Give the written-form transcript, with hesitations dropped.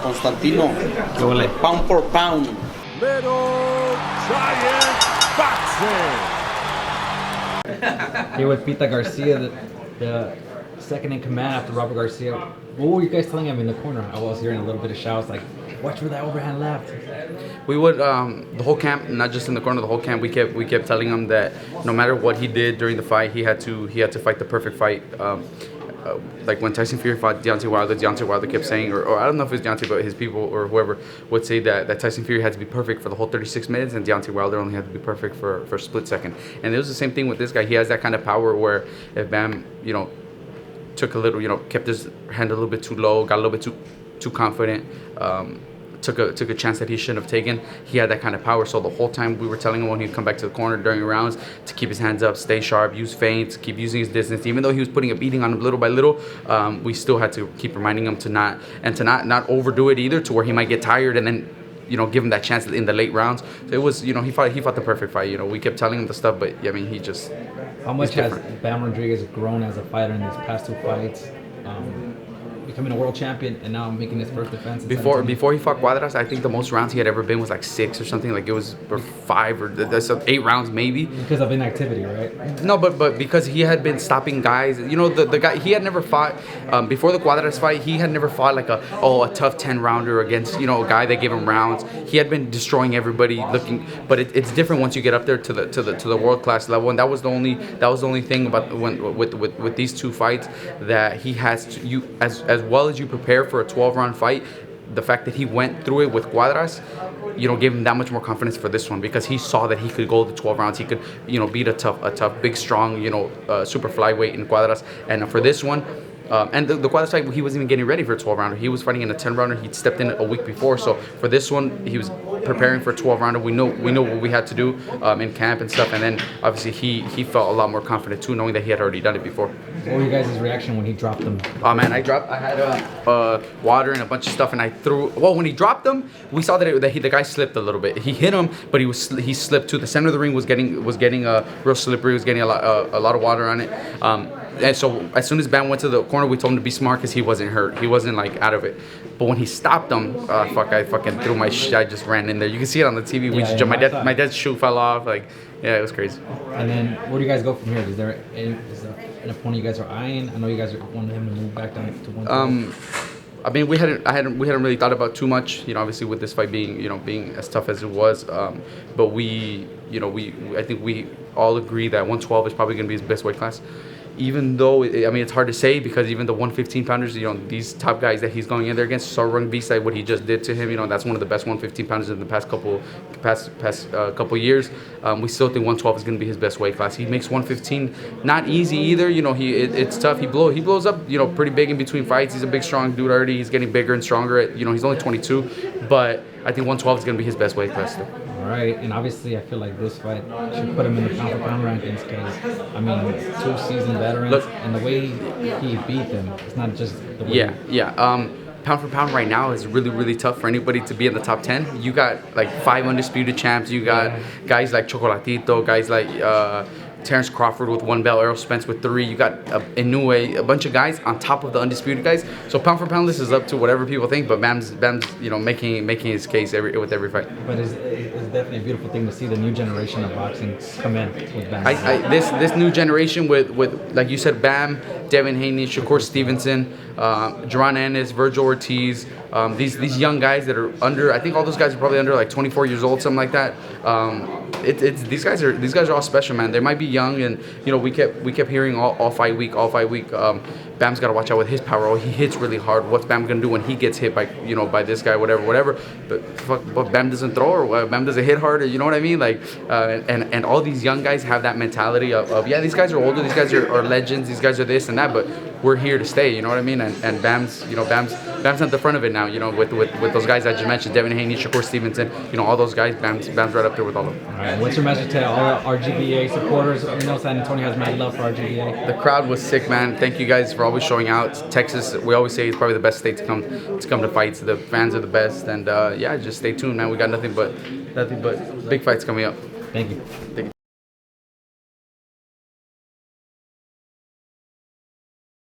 Constantino, ¿Qué huele? pound for pound. Little Giant Boxing. Here with Pita Garcia, the second in command after Robert Garcia. What were you guys telling him in the corner? I was hearing a little bit of shouts like, watch for that overhand left. We would the whole camp, not just in the corner, the whole camp. We kept telling him that no matter what he did during the fight, he had to fight the perfect fight. Like when Tyson Fury fought Deontay Wilder kept saying, or I don't know if it's Deontay, but his people or whoever would say that Tyson Fury had to be perfect for the whole 36 minutes, and Deontay Wilder only had to be perfect for a split second. And it was the same thing with this guy. He has that kind of power where if Bam, took a little, kept his hand a little bit too low, got a little bit too confident, took a chance that he shouldn't have taken. He had that kind of power. So the whole time we were telling him when he'd come back to the corner during rounds to keep his hands up, stay sharp, use feints, keep using his distance. Even though he was putting a beating on him little by little, we still had to keep reminding him to not overdo it either, to where he might get tired and then give him that chance in the late rounds. So it was, he fought the perfect fight. We kept telling him the stuff, but I mean, he just. How much has Bam Rodriguez grown as a fighter in these past two fights? Becoming a world champion and now making his first defense. Before he fought Cuadras, I think the most rounds he had ever been was like 6 or something. Like it was 5 or 8 rounds maybe. Because of inactivity, right? No, but because he had been stopping guys. The guy, he had never fought before the Cuadras fight. He had never fought like a tough 10 rounder against a guy that gave him rounds. He had been destroying everybody. But it's different once you get up there to the world class level. And that was the only thing about with these two fights, that he has to, as well as you prepare for a 12-round fight, the fact that he went through it with Cuadras, gave him that much more confidence for this one, because he saw that he could go the 12 rounds. He could, beat a tough, big, strong, super flyweight in Cuadras. And for this one, and the Cuadras fight, he wasn't even getting ready for a 12-rounder. He was fighting in a 10-rounder. He'd stepped in a week before. So for this one, he was preparing for a 12-rounder. We know what we had to do in camp and stuff. And then obviously he felt a lot more confident too, knowing that he had already done it before. What were you guys' reaction when he dropped them? Oh man, I had water and a bunch of stuff, and I threw. Well, when he dropped them, we saw that the guy slipped a little bit. He hit him, but he slipped too. The center of the ring was getting real slippery. He was getting a lot of water on it. And so as soon as Bam went to the corner, we told him to be smart, because he wasn't hurt. He wasn't like out of it. But when he stopped him, I fucking threw my shit. I just ran in there. You can see it on the TV. My dad's shoe fell off. Like, yeah, it was crazy. And then where do you guys go from here? Is there an opponent you guys are eyeing? I know you guys wanted him to move back down to 130. I mean, we hadn't really thought about too much. Obviously with this fight being as tough as it was. But I think we all agree that 112 is probably going to be his best weight class. Even though, it's hard to say, because even the 115-pounders, these top guys that he's going in there against, saw Rungvisai, what he just did to him, that's one of the best 115-pounders in the past couple years. We still think 112 is going to be his best weight class. He makes 115 not easy either. It's tough. He blows up, pretty big in between fights. He's a big, strong dude already. He's getting bigger and stronger. He's only 22, but I think 112 is going to be his best weight class still. All right, and obviously I feel like this fight should put him in the pound-for-pound rankings, because, 2 seasoned veterans, and the way he beat them, it's not just the way. Yeah. Pound for pound right now is really, really tough for anybody to be in the top 10. You got like 5 undisputed champs. You got guys like Chocolatito, guys like Terrence Crawford with 1 belt, Errol Spence with 3. You got Inoue, a bunch of guys on top of the undisputed guys. So pound for pound, this is up to whatever people think. But Bam's making his case with every fight. But it's definitely a beautiful thing to see the new generation of boxing come in with Bam. This new generation with like you said, Bam, Devin Haney, Shakur Stevenson, Jerron Ennis, Virgil Ortiz. These young guys that are under, I think all those guys are probably under like 24 years old, something like that. These guys are all special, man. They might be young, and we kept hearing all fight week. Bam's got to watch out with his power. Oh, he hits really hard. What's Bam gonna do when he gets hit by by this guy, whatever. But Bam doesn't throw, or Bam doesn't hit harder. You know what I mean? Like, and all these young guys have that mentality of yeah, these guys are older. These guys are legends. These guys are this and that. But we're here to stay. You know what I mean? And Bam's at the front of it now. With those guys I just mentioned, Devin Haney, Shakur Stevenson. All those guys. Bam's right up there with all of them. All right. What's your message to all the RGBA supporters? San Antonio has mad love for RGBA. The crowd was sick, man. Thank you guys for always showing out. Texas, we always say, is probably the best state to come to fights. The fans are the best, and just stay tuned, man. We got nothing but big fights coming up. Thank you.